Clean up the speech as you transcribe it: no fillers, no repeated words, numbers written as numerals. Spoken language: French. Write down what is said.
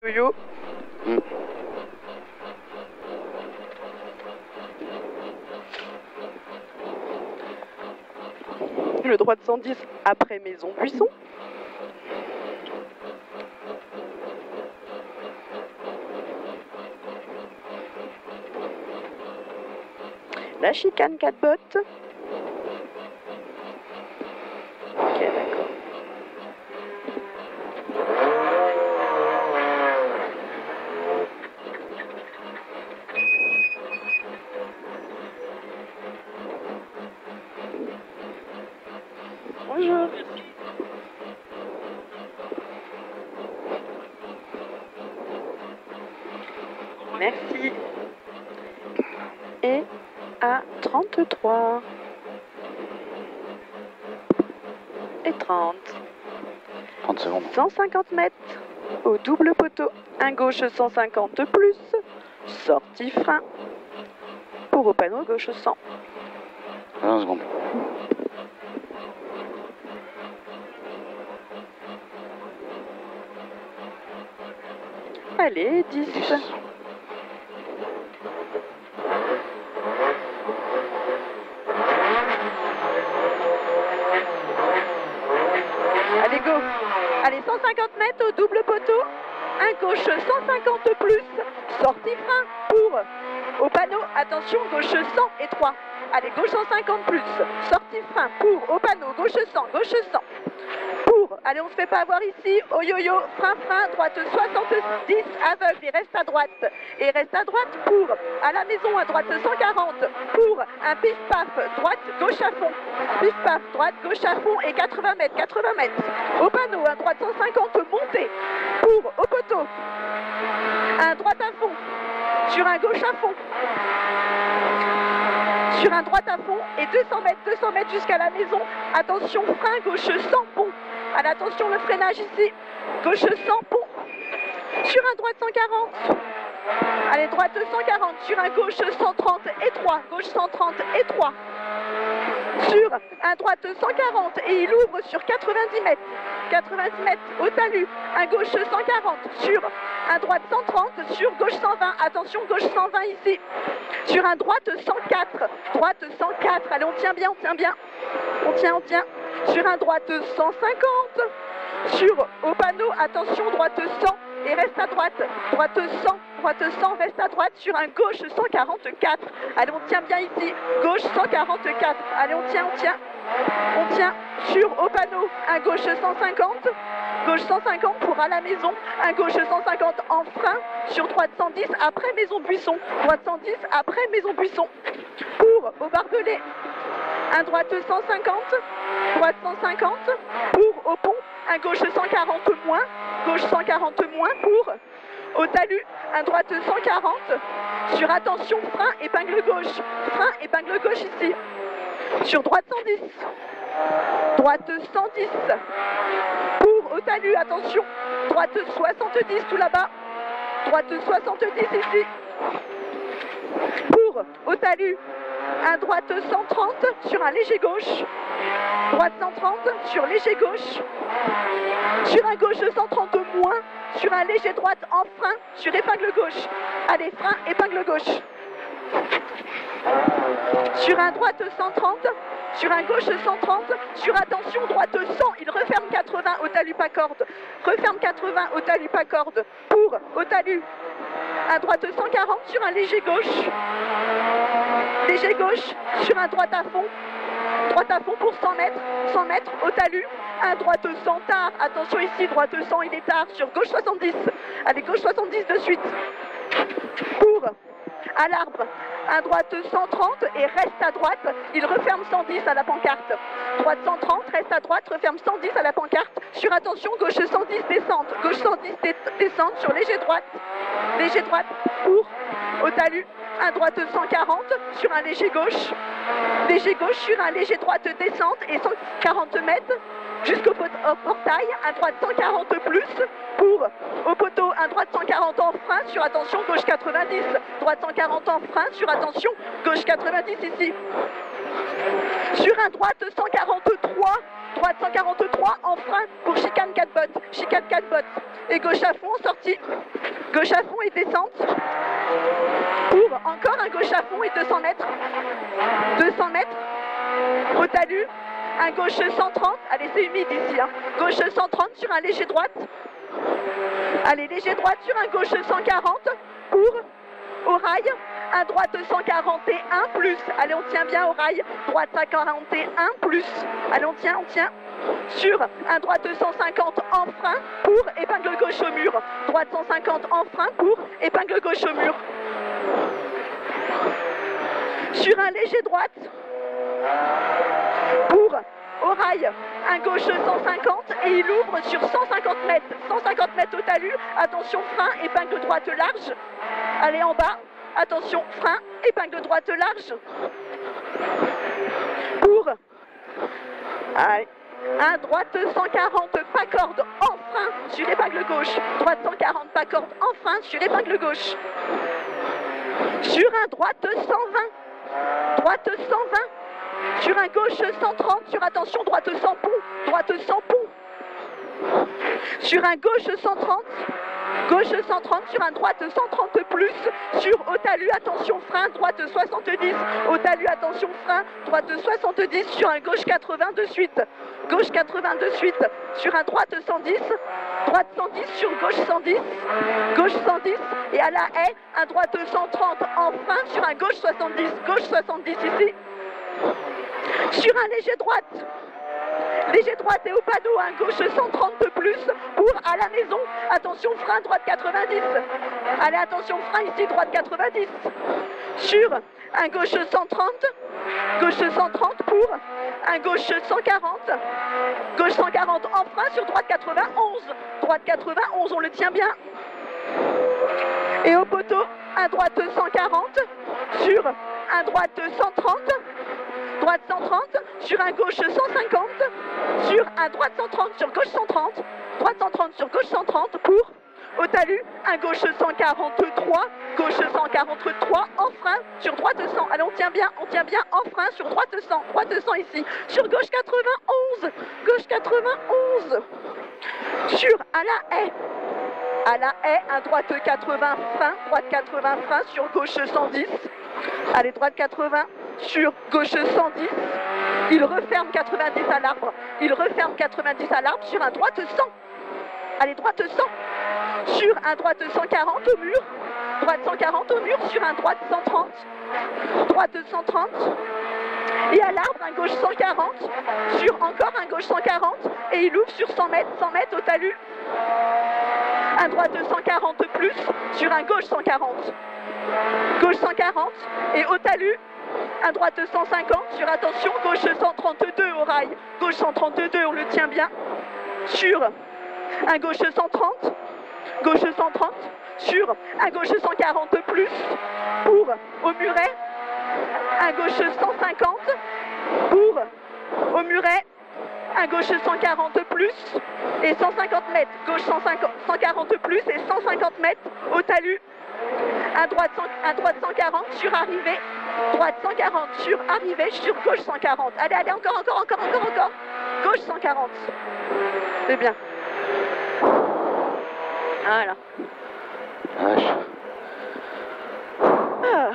Yo-yo. Le droit de 110 après Maison Buisson. La chicane 4 bottes. Ok, d'accord. Bonjour. Merci. Et à 33. Et 30. 30 secondes. 150 mètres au double poteau. Un gauche 150 plus. Sortie frein. Pour au panneau gauche 100. 20 secondes. Allez, 10. 10. Allez, go. Allez, 150 mètres au double poteau. Un gauche 150 plus. Sortie frein pour au panneau. Attention, gauche 100 et 3. Allez, gauche 150 plus. Sortie frein pour au panneau. Gauche 100, gauche 100. Pour, allez, on se fait pas avoir ici. Oh yo-yo, frein, droite 70, aveugle, il reste à droite. Et reste à droite pour, à la maison, à droite 140. Pour un pif-paf, droite, gauche à fond. Pif-paf, droite, gauche à fond et 80 mètres, 80 mètres. Au panneau, à droite 150, montée. Pour, au poteau. Un droite à fond. Sur un gauche à fond. Sur un droite à fond et 200 mètres jusqu'à la maison. Attention, frein, gauche 100, pont. Allez, attention, le freinage ici. Gauche 100, pont. Sur un droite 140. Allez, droite 140. Sur un gauche 130 et 3. Gauche 130 et 3. Sur un droite 140 et il ouvre sur 90 mètres. 90 mètres au talus. Un gauche 140 sur un droite 130. Sur gauche 120. Attention, gauche 120 ici. Sur un droite 104. Droite 104. Allez, on tient bien, on tient bien. On tient, on tient. Sur un droite 150. Sur au panneau, attention, droite 100 et reste à droite. Droite 100, reste à droite sur un gauche 144. Allez, on tient bien ici. Gauche 144. Allez, on tient, on tient. On tient sur au panneau, un gauche 150. Gauche 150 pour à la maison. Un gauche 150 en frein sur droite 110 après Maison Buisson. Droite 110 après Maison Buisson. Pour au barbelé. Un droite 150, droite 150, pour au pont, un gauche 140 moins, gauche 140 moins, pour au talus, un droite 140, sur attention, frein, épingle gauche ici, sur droite 110, droite 110, pour au talus, attention, droite 70 tout là-bas, droite 70 ici, pour au talus, un droite 130 sur un léger gauche. Droite 130 sur léger gauche. Sur un gauche 130 moins. Sur un léger droite en frein sur épingle gauche. Allez, frein, épingle gauche. Sur un droite 130. Sur un gauche 130. Sur attention, droite 100. Il referme 80 au talus pas corde. Referme 80 au talus pas corde. Pour au talus. Un droite 140 sur un léger gauche. Léger gauche sur un droite à fond pour 100 mètres au talus, un droite 100 tard, attention ici, droite 100 il est tard, sur gauche 70, allez gauche 70 de suite, pour à l'arbre, un droite 130 et reste à droite, il referme 110 à la pancarte, droite 130, reste à droite, referme 110 à la pancarte, sur attention, gauche 110 descente, gauche 110 descente sur léger droite, pour au talus, un droite 140 sur un léger gauche sur un léger droite descente et 140 mètres jusqu'au portail, un droite 140 plus pour au poteau, un droite 140 en frein sur attention gauche 90, droite 140 en frein sur attention gauche 90 ici. Sur un droite 143, droite 143 en frein pour chicane 4 bottes, chicane 4 bottes. Et gauche à fond en sortie, gauche à fond et descente. Pour encore un gauche à fond et 200 mètres. 200 mètres au talus, un gauche 130, allez c'est humide ici, hein. Gauche 130 sur un léger droite. Allez, léger droite sur un gauche 140 pour au rail, un droite 141 plus. Allez, on tient bien au rail, droite 141 plus. Allez, on tient. Sur un droite 150 en frein pour épingle gauche au mur. Droite 150 en frein pour épingle gauche au mur. Sur un léger droite pour au rail, un gauche 150 et il ouvre sur 150 mètres. 150 mètres au talus, attention frein, épingle droite large. Allez en bas, attention frein, épingle droite large. Pour un droite 140 pas corde en frein sur l'épingle gauche. Droite 140 pas corde en frein sur l'épingle gauche. Sur un droite 120. Droite 120. Sur un gauche 130, sur attention droite sans pont, droite sans pont. Sur un gauche 130, gauche 130, sur un droite 130 plus, sur au talus, attention frein, droite 70, au talus, attention frein, droite 70, sur un gauche 80 de suite, gauche 80 de suite, sur un droite 110, droite 110, sur gauche 110, gauche 110, et à la haie, un droite 130 en frein, sur un gauche 70, gauche 70 ici. Sur un léger droite et au panneau, un gauche 130 de plus pour à la maison, attention frein, droite 90, allez attention frein ici, droite 90, sur un gauche 130 pour un gauche 140 en frein sur droite 91, on le tient bien, et au poteau, un droite 140 sur un droite 130, droite 130, sur un gauche 150, sur un droite 130, sur gauche 130, droite 130 sur gauche 130 pour, au talus, un gauche 143, gauche 143 en frein, sur droite 100, allez on tient bien en frein sur droite 100 ici, sur gauche 91, sur à la haie, un droite 80 frein sur gauche 110, allez droite 80, sur gauche 110, il referme 90 à l'arbre, sur un droite 100, allez droite 100, sur un droite 140 au mur, sur un droite 130, et à l'arbre un gauche 140, sur encore un gauche 140, et il ouvre sur 100 mètres au talus, un droite 140 plus, sur un gauche 140, et au talus, un droite 150 sur attention, gauche 132 au rail, gauche 132, on le tient bien, sur un gauche 130, sur un gauche 140 plus, pour au muret, un gauche 150, pour au muret, un gauche 140 plus, et 150 mètres, gauche 140 plus, et 150 mètres au talus, un droite 140 sur arrivée, droite 140 sur arrivée, sur gauche 140. Allez, encore. Gauche 140. C'est bien. Voilà. Vache. Ah.